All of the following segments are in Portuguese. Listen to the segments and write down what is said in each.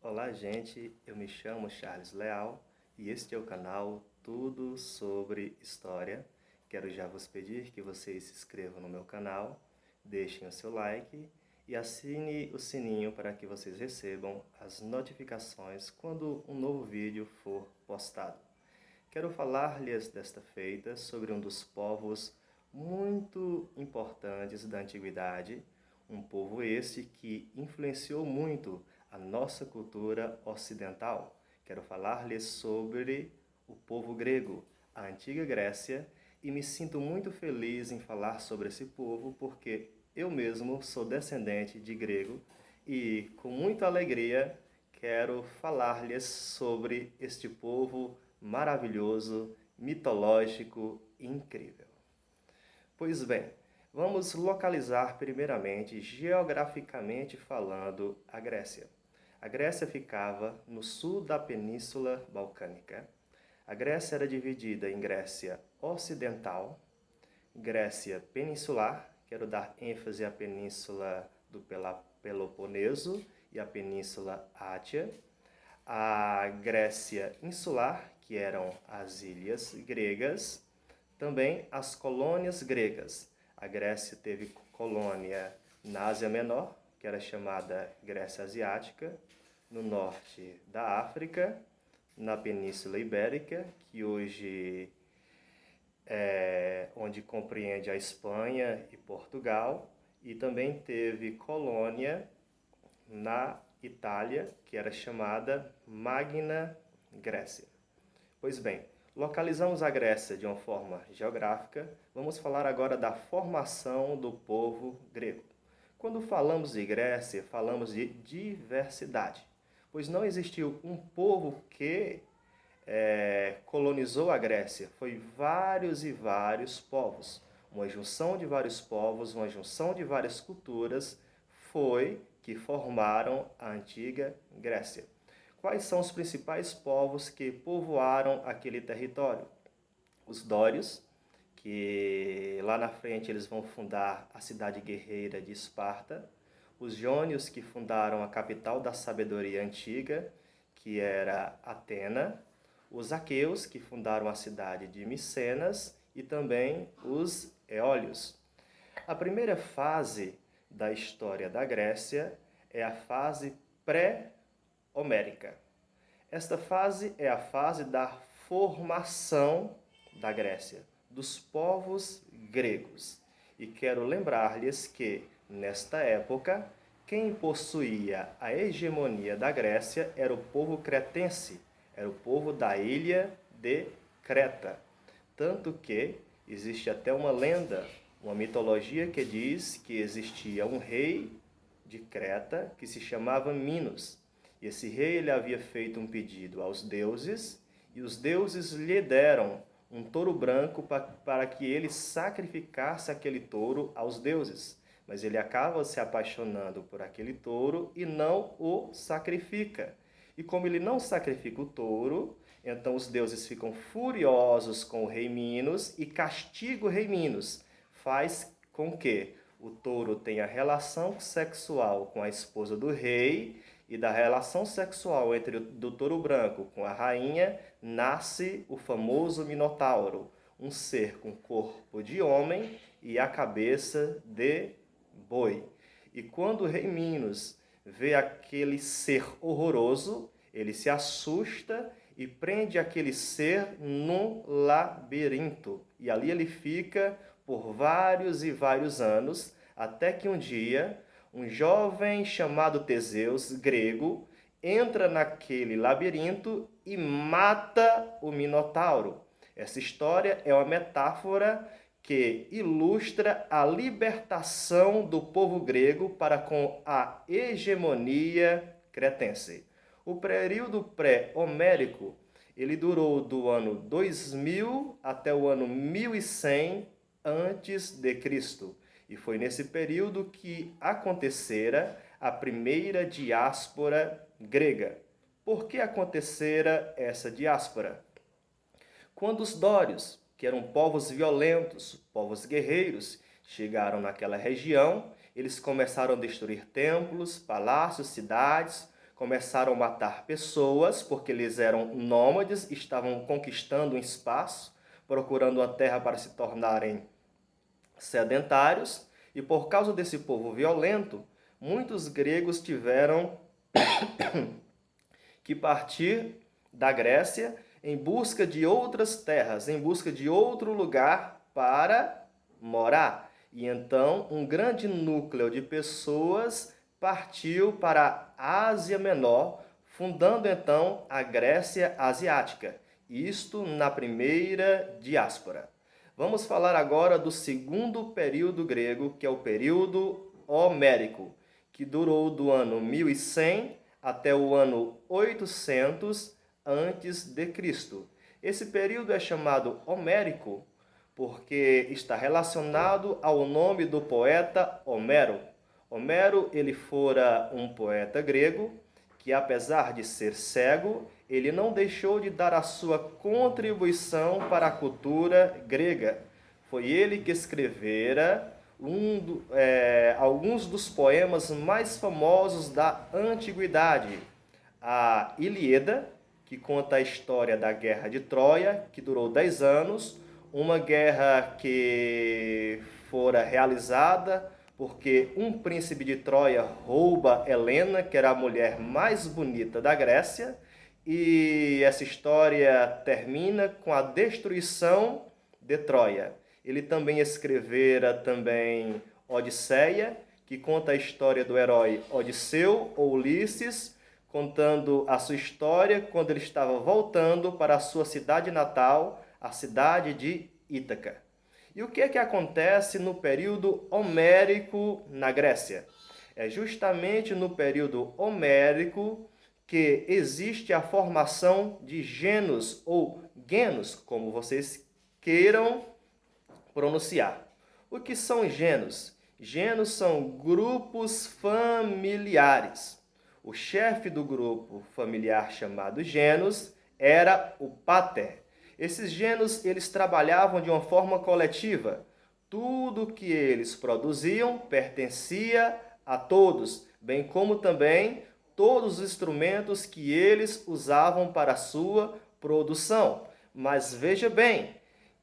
Olá, gente. Eu me chamo Charles Leal e este é o canal Tudo sobre História. Quero já vos pedir que vocês se inscrevam no meu canal, deixem o seu like e assine o sininho para que vocês recebam as notificações quando um novo vídeo for postado. Quero falar-lhes desta feita sobre um dos povos muito importantes da antiguidade, um povo esse que influenciou muito a nossa cultura ocidental. Quero falar-lhes sobre o povo grego, a antiga Grécia, e me sinto muito feliz em falar sobre esse povo porque eu mesmo sou descendente de grego e com muita alegria quero falar-lhes sobre este povo maravilhoso, mitológico e incrível. Pois bem, vamos localizar primeiramente, geograficamente falando, a Grécia. A Grécia ficava no sul da Península Balcânica. A Grécia era dividida em Grécia Ocidental, Grécia Peninsular, quero dar ênfase à Península do Peloponeso e à Península Átia, a Grécia Insular, que eram as ilhas gregas, também as colônias gregas. A Grécia teve colônia na Ásia Menor, que era chamada Grécia Asiática, no norte da África, na Península Ibérica, que hoje onde compreende a Espanha e Portugal, e também teve colônia na Itália, que era chamada Magna Grécia. Pois bem, localizamos a Grécia de uma forma geográfica, vamos falar agora da formação do povo grego. Quando falamos de Grécia, falamos de diversidade, pois não existiu um povo que colonizou a Grécia, foi vários e vários povos. Uma junção de vários povos, uma junção de várias culturas foi que formaram a antiga Grécia. Quais são os principais povos que povoaram aquele território? Os dórios, que lá na frente eles vão fundar a cidade guerreira de Esparta. Os jônios, que fundaram a capital da sabedoria antiga, que era Atena. Os aqueus, que fundaram a cidade de Micenas, e também os eólios. A primeira fase da história da Grécia é a fase pré-homérica. Esta fase é a fase da formação da Grécia, dos povos gregos. E quero lembrar-lhes que, nesta época, quem possuía a hegemonia da Grécia era o povo cretense, era o povo da ilha de Creta. Tanto que existe até uma lenda, uma mitologia que diz que existia um rei de Creta que se chamava Minos. E esse rei ele havia feito um pedido aos deuses e os deuses lhe deram um touro branco para que ele sacrificasse aquele touro aos deuses. Mas ele acaba se apaixonando por aquele touro e não o sacrifica. E como ele não sacrifica o touro, então os deuses ficam furiosos com o rei Minos e castigam o rei Minos. Faz com que o touro tenha relação sexual com a esposa do rei, e da relação sexual entre do touro branco com a rainha, nasce o famoso Minotauro, um ser com corpo de homem e a cabeça de boi. E quando o rei Minos vê aquele ser horroroso, ele se assusta e prende aquele ser num labirinto. E ali ele fica por vários e vários anos, até que um dia um jovem chamado Teseus, grego, entra naquele labirinto e mata o Minotauro. Essa história é uma metáfora que ilustra a libertação do povo grego para com a hegemonia cretense. O período pré-homérico ele durou do ano 2000 até o ano 1100 antes de Cristo. E foi nesse período que acontecera a primeira diáspora grega. Por que acontecera essa diáspora? Quando os dórios, que eram povos violentos, povos guerreiros, chegaram naquela região, eles começaram a destruir templos, palácios, cidades, começaram a matar pessoas, porque eles eram nômades, estavam conquistando um espaço, procurando uma terra para se tornarem sedentários, e por causa desse povo violento, muitos gregos tiveram que partir da Grécia em busca de outras terras, em busca de outro lugar para morar. E então um grande núcleo de pessoas partiu para a Ásia Menor, fundando então a Grécia Asiática. Isto na primeira diáspora. Vamos falar agora do segundo período grego, que é o período homérico, que durou do ano 1100 até o ano 800 antes de Cristo. Esse período é chamado homérico porque está relacionado ao nome do poeta Homero. Homero, ele fora um poeta grego que, apesar de ser cego, ele não deixou de dar a sua contribuição para a cultura grega. Foi ele que escrevera alguns dos poemas mais famosos da antiguidade. A Ilíada, que conta a história da Guerra de Troia, que durou 10 anos, uma guerra que fora realizada porque um príncipe de Troia rouba Helena, que era a mulher mais bonita da Grécia, e essa história termina com a destruição de Troia. Ele também escrevera Odisseia, que conta a história do herói Odisseu ou Ulisses, contando a sua história quando ele estava voltando para a sua cidade natal, a cidade de Ítaca. E o que é que acontece no período homérico na Grécia? É justamente no período homérico que existe a formação de genos ou genos, como vocês queiram pronunciar. O que são genos? Genos são grupos familiares. O chefe do grupo familiar chamado genos era o pater. Esses genos, eles trabalhavam de uma forma coletiva. Tudo que eles produziam pertencia a todos, bem como também todos os instrumentos que eles usavam para a sua produção. Mas veja bem,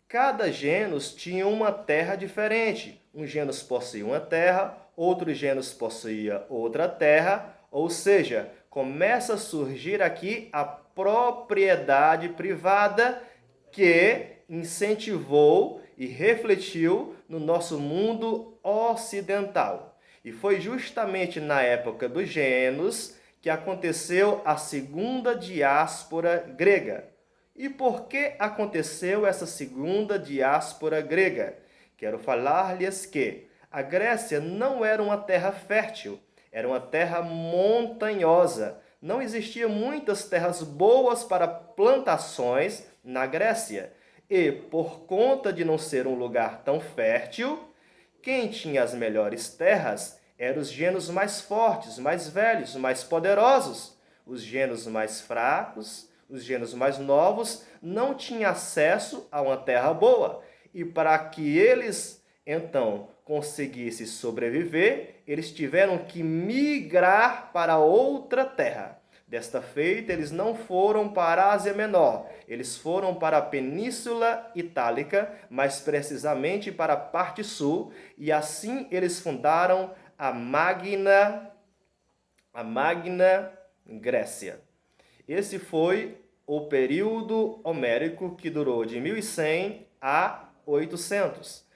cada genus tinha uma terra diferente. Um genus possuía uma terra, outro genus possuía outra terra, ou seja, começa a surgir aqui a propriedade privada que incentivou e refletiu no nosso mundo ocidental. E foi justamente na época dos genus que aconteceu a segunda diáspora grega. E por que aconteceu essa segunda diáspora grega? Quero falar-lhes que a Grécia não era uma terra fértil, era uma terra montanhosa. Não existiam muitas terras boas para plantações na Grécia. E, por conta de não ser um lugar tão fértil, quem tinha as melhores terras eram os genos mais fortes, mais velhos, mais poderosos. Os genos mais fracos, os genos mais novos, não tinham acesso a uma terra boa. E para que eles, então, conseguissem sobreviver, eles tiveram que migrar para outra terra. Desta feita, eles não foram para a Ásia Menor, eles foram para a Península Itálica, mais precisamente para a parte sul, e assim eles fundaram a Magna Grécia. Esse foi o período homérico que durou de 1100 a 800.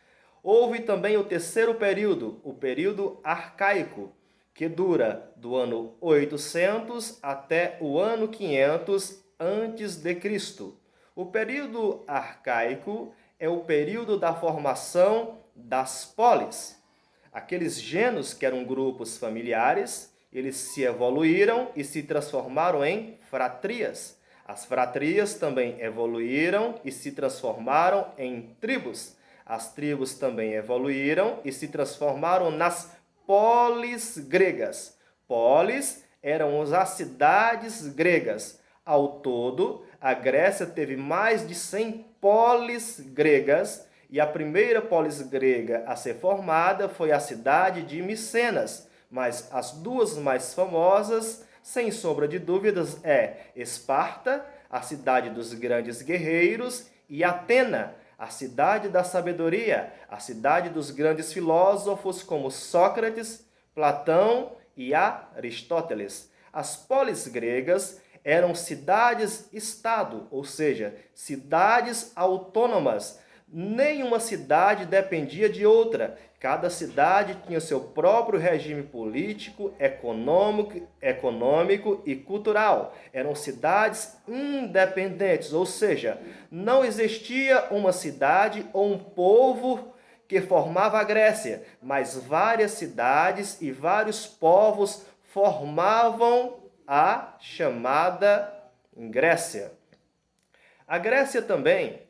Houve também o terceiro período, o período arcaico, que dura do ano 800 até o ano 500 antes de Cristo. O período arcaico é o período da formação das polis. Aqueles genos que eram grupos familiares, eles se evoluíram e se transformaram em fratrias. As fratrias também evoluíram e se transformaram em tribos. As tribos também evoluíram e se transformaram nas polis gregas. Polis eram as cidades gregas. Ao todo, a Grécia teve mais de 100 polis gregas e a primeira polis grega a ser formada foi a cidade de Micenas, mas as duas mais famosas sem sombra de dúvidas, é Esparta, a cidade dos grandes guerreiros, e Atena, a cidade da sabedoria, a cidade dos grandes filósofos como Sócrates, Platão e Aristóteles. As polis gregas eram cidades-estado, ou seja, cidades autônomas. Nenhuma cidade dependia de outra. Cada cidade tinha seu próprio regime político, econômico e cultural. Eram cidades independentes, ou seja, não existia uma cidade ou um povo que formava a Grécia, mas várias cidades e vários povos formavam a chamada Grécia. A Grécia também,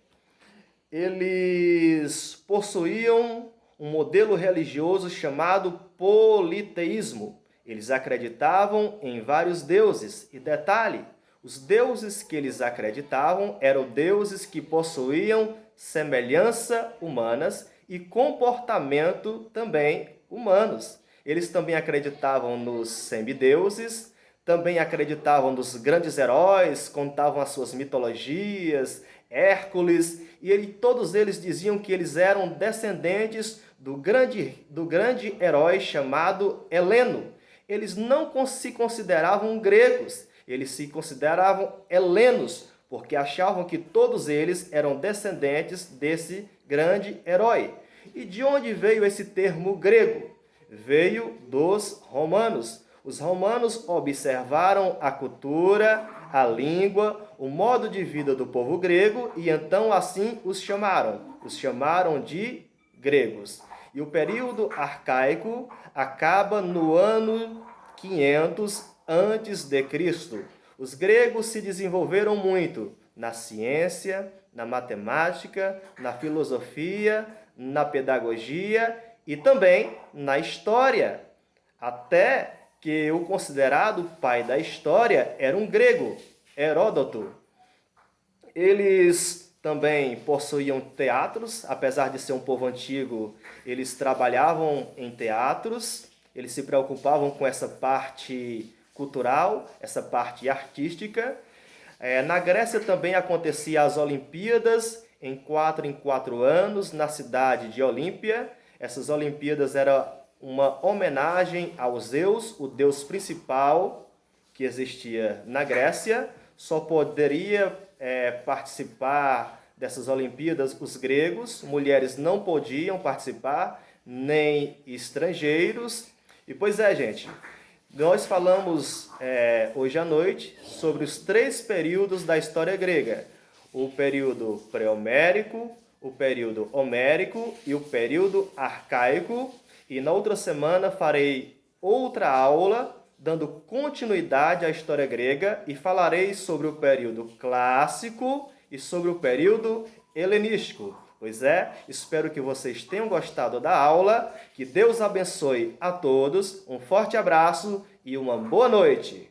eles possuíam um modelo religioso chamado politeísmo. Eles acreditavam em vários deuses. E detalhe, os deuses que eles acreditavam eram deuses que possuíam semelhança humanas e comportamento também humanos. Eles também acreditavam nos semideuses, também acreditavam nos grandes heróis, contavam as suas mitologias, Hércules, e todos eles diziam que eles eram descendentes do grande herói chamado Heleno. Eles não se consideravam gregos, eles se consideravam helenos, porque achavam que todos eles eram descendentes desse grande herói. E de onde veio esse termo grego? Veio dos romanos. Os romanos observaram a cultura, a língua, o modo de vida do povo grego e então assim os chamaram de gregos. E o período arcaico acaba no ano 500 antes de Cristo. Os gregos se desenvolveram muito na ciência, na matemática, na filosofia, na pedagogia e também na história. Até que o considerado pai da história era um grego, Heródoto. Eles também possuíam teatros, apesar de ser um povo antigo, eles trabalhavam em teatros, eles se preocupavam com essa parte cultural, essa parte artística. Na Grécia também aconteciam as Olimpíadas, em 4 anos, na cidade de Olímpia. Essas Olimpíadas eram uma homenagem ao Zeus, o deus principal que existia na Grécia. Só poderia participar dessas Olimpíadas os gregos, mulheres não podiam participar, nem estrangeiros. E pois é, gente, nós falamos hoje à noite sobre os 3 períodos da história grega. O período pré-homérico, o período homérico e o período arcaico. E na outra semana farei outra aula dando continuidade à história grega e falarei sobre o período clássico e sobre o período helenístico. Pois é, espero que vocês tenham gostado da aula, que Deus abençoe a todos, um forte abraço e uma boa noite.